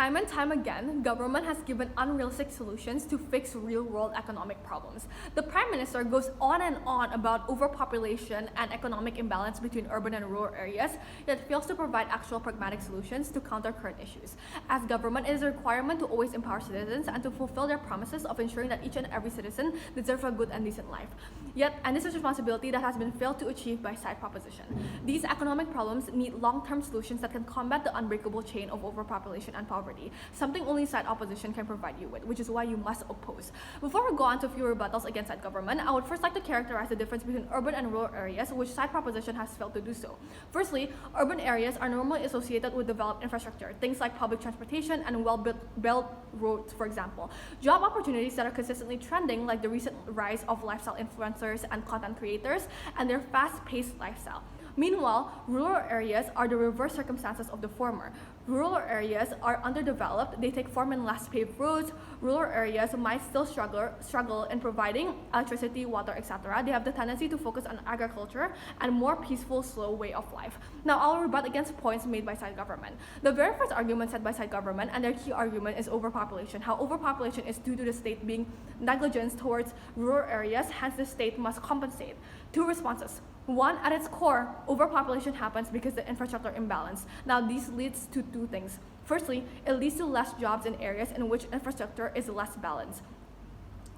Time and time again, government has given unrealistic solutions to fix real-world economic problems. The Prime Minister goes on and on about overpopulation and economic imbalance between urban and rural areas, yet fails to provide actual pragmatic solutions to counter current issues. As government, it is a requirement to always empower citizens and to fulfill their promises of ensuring that each and every citizen deserves a good and decent life. And this is a responsibility that has been failed to achieve by side proposition. These economic problems need long-term solutions that can combat the unbreakable chain of overpopulation and poverty, something only side opposition can provide you with, which is why you must oppose. Before we go on to a few rebuttals against side government, I would first like to characterize the difference between urban and rural areas, which side proposition has failed to do so. Firstly, urban areas are normally associated with developed infrastructure, things like public transportation and well-built roads, for example. Job opportunities that are consistently trending, like the recent rise of lifestyle influencers and content creators and their fast-paced lifestyle. Meanwhile, rural areas are the reverse circumstances of the former. Rural areas are underdeveloped, they take form in less paved roads. Rural areas might still struggle in providing electricity, water, etc. They have the tendency to focus on agriculture and more peaceful, slow way of life. Now, I'll rebut against points made by side government. The very first argument said by side government, and their key argument, is overpopulation. How overpopulation is due to the state being negligent towards rural areas, hence the state must compensate. Two responses. One, at its core, overpopulation happens because of the infrastructure imbalance. Now, this leads to two things. Firstly, it leads to less jobs in areas in which infrastructure is less balanced,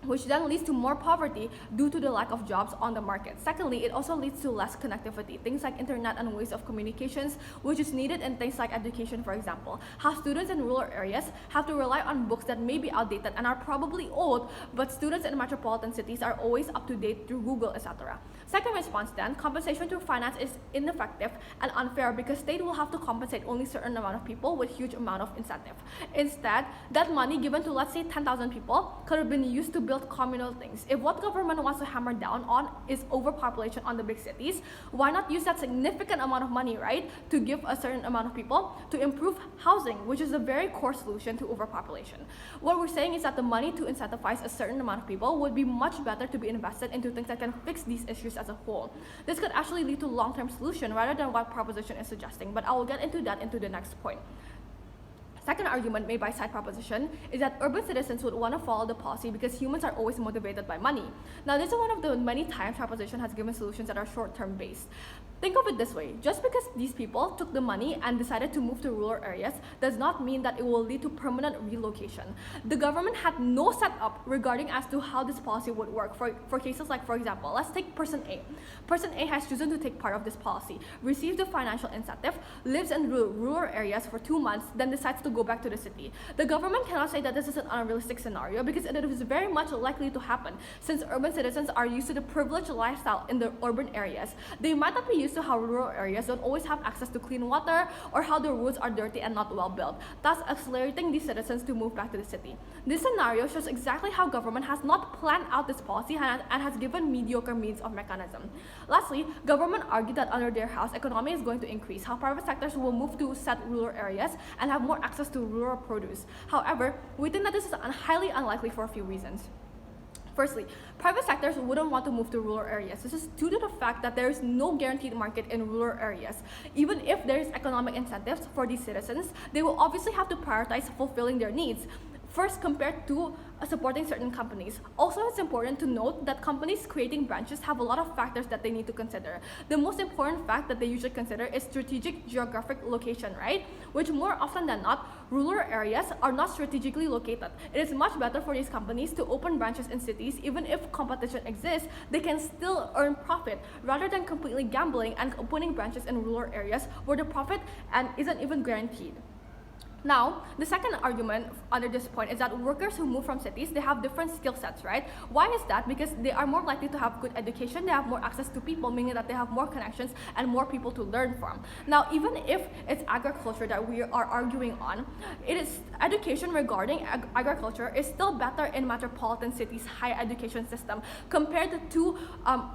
which then leads to more poverty due to the lack of jobs on the market. Secondly, it also leads to less connectivity, things like internet and ways of communications, which is needed in things like education, for example. How students in rural areas have to rely on books that may be outdated and are probably old, but students in metropolitan cities are always up to date through Google, etc. Second response then, compensation through finance is ineffective and unfair because state will have to compensate only a certain amount of people with huge amount of incentive. Instead, that money given to, let's say, 10,000 people could have been used to build communal things. If what government wants to hammer down on is overpopulation on the big cities, why not use that significant amount of money, right, to give a certain amount of people to improve housing, which is a very core solution to overpopulation. What we're saying is that the money to incentivize a certain amount of people would be much better to be invested into things that can fix these issues as a whole. This could actually lead to long-term solution rather than what proposition is suggesting, but I will get into that into the next point. Second argument made by side proposition is that urban citizens would want to follow the policy because humans are always motivated by money. Now, this is one of the many times proposition has given solutions that are short-term based. Think of it this way, just because these people took the money and decided to move to rural areas does not mean that it will lead to permanent relocation. The government had no setup regarding as to how this policy would work for cases like, for example, let's take person A. Person A has chosen to take part of this policy, receives the financial incentive, lives in rural areas for 2 months, then decides to go back to the city. The government cannot say that this is an unrealistic scenario because it is very much likely to happen since urban citizens are used to the privileged lifestyle in the urban areas. They might not be used to how rural areas don't always have access to clean water or how the roads are dirty and not well built, thus accelerating these citizens to move back to the city. This scenario shows exactly how government has not planned out this policy and has given mediocre means of mechanism. Lastly, government argued that under their house, economy is going to increase, how private sectors will move to set rural areas and have more access to rural produce. However, we think that this is highly unlikely for a few reasons. Firstly, private sectors wouldn't want to move to rural areas. This is due to the fact that there is no guaranteed market in rural areas. Even if there is economic incentives for these citizens, they will obviously have to prioritize fulfilling their needs first compared to supporting certain companies. Also, it's important to note that companies creating branches have a lot of factors that they need to consider. The most important fact that they usually consider is strategic geographic location, right? Which more often than not, rural areas are not strategically located. It is much better for these companies to open branches in cities. Even if competition exists, they can still earn profit rather than completely gambling and opening branches in rural areas where the profit isn't even guaranteed. Now, the second argument under this point is that workers who move from cities, they have different skill sets, right? Why is that? Because they are more likely to have good education, they have more access to people, meaning that they have more connections and more people to learn from. Now, even if it's agriculture that we are arguing on, it is education regarding agriculture is still better in metropolitan cities' higher education system compared to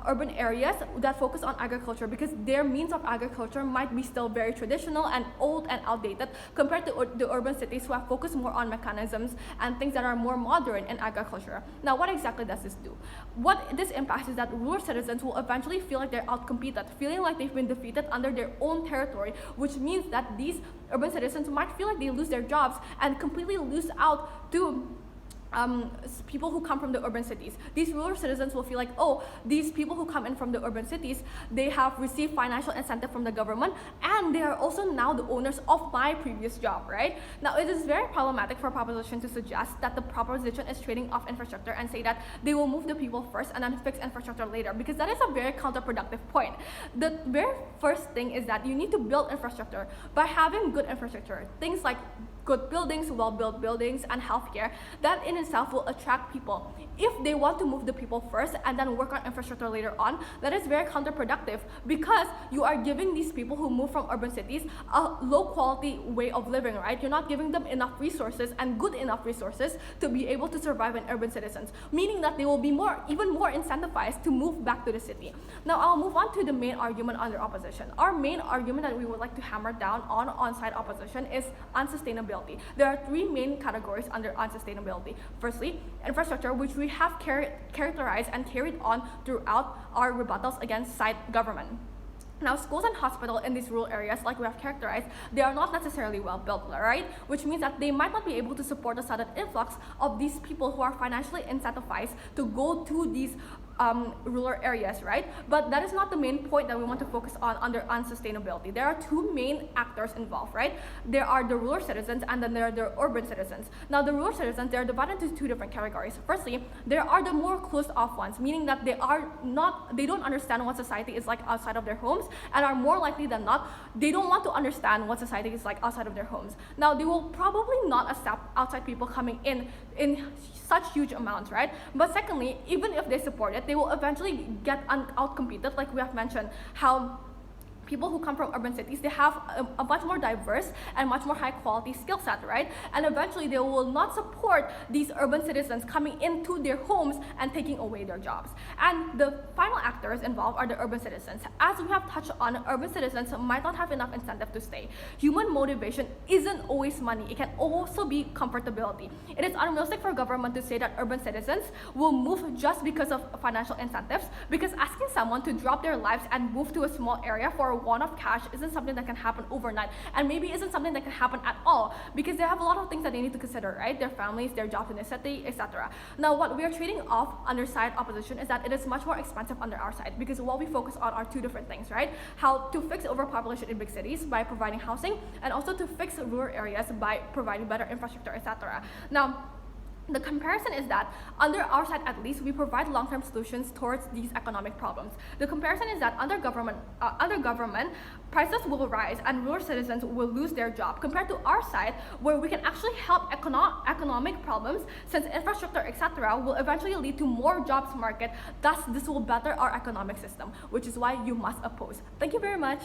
urban areas that focus on agriculture because their means of agriculture might be still very traditional and old and outdated compared to the urban cities who have focused more on mechanisms and things that are more modern in agriculture. Now, what exactly does this do? What this impacts is that rural citizens will eventually feel like they're outcompeted, feeling like they've been defeated under their own territory, which means that these urban citizens might feel like they lose their jobs and completely lose out to people who come from the urban cities. These rural citizens will feel like, oh, these people who come in from the urban cities, they have received financial incentive from the government, and they are also now the owners of my previous job, right? Now, it is very problematic for proposition to suggest that the proposition is trading off infrastructure and say that they will move the people first and then fix infrastructure later, because that is a very counterproductive point. The very first thing is that you need to build infrastructure. By having good infrastructure, things like good buildings, well-built buildings, and healthcare, that in itself will attract people. If they want to move the people first and then work on infrastructure later on, that is very counterproductive, because you are giving these people who move from urban cities a low-quality way of living, right? You're not giving them enough resources and good enough resources to be able to survive in urban citizens, meaning that they will be even more incentivized to move back to the city. Now, I'll move on to the main argument under opposition. Our main argument that we would like to hammer down on-site opposition is unsustainability. There are three main categories under unsustainability. Firstly, infrastructure, which we have characterized and carried on throughout our rebuttals against site government. Now, schools and hospitals in these rural areas, like we have characterized, they are not necessarily well built, right? Which means that they might not be able to support the sudden influx of these people who are financially incentivized to go to these rural areas, right? But that is not the main point that we want to focus on under unsustainability. There are two main actors involved, right? There are the rural citizens, and then there are the urban citizens. Now, the rural citizens, they're divided into two different categories. Firstly, there are the more closed off ones, meaning that they don't understand what society is like outside of their homes, and are more likely than not, they don't want to understand what society is like outside of their homes. Now, they will probably not accept outside people coming in such huge amounts, right? But secondly, even if they support it, they will eventually get outcompeted, like we have mentioned, how people who come from urban cities, they have a much more diverse and much more high quality skill set, right? And eventually they will not support these urban citizens coming into their homes and taking away their jobs. And the final actors involved are the urban citizens. As we have touched on, urban citizens might not have enough incentive to stay. Human motivation isn't always money. It can also be comfortability. It is unrealistic for government to say that urban citizens will move just because of financial incentives, because asking someone to drop their lives and move to a small area for a one-off cash isn't something that can happen overnight, and maybe isn't something that can happen at all, because they have a lot of things that they need to consider, right? Their families, their jobs in the city, etc. Now, what we are trading off under side opposition is that it is much more expensive under our side, because what we focus on are two different things, right? How to fix overpopulation in big cities by providing housing, and also to fix rural areas by providing better infrastructure, etc. Now, the comparison is that under our side, at least, we provide long-term solutions towards these economic problems. The comparison is that under government, prices will rise and rural citizens will lose their job, compared to our side, where we can actually help economic problems, since infrastructure, etc., will eventually lead to more jobs market. Thus, this will better our economic system, which is why you must oppose. Thank you very much.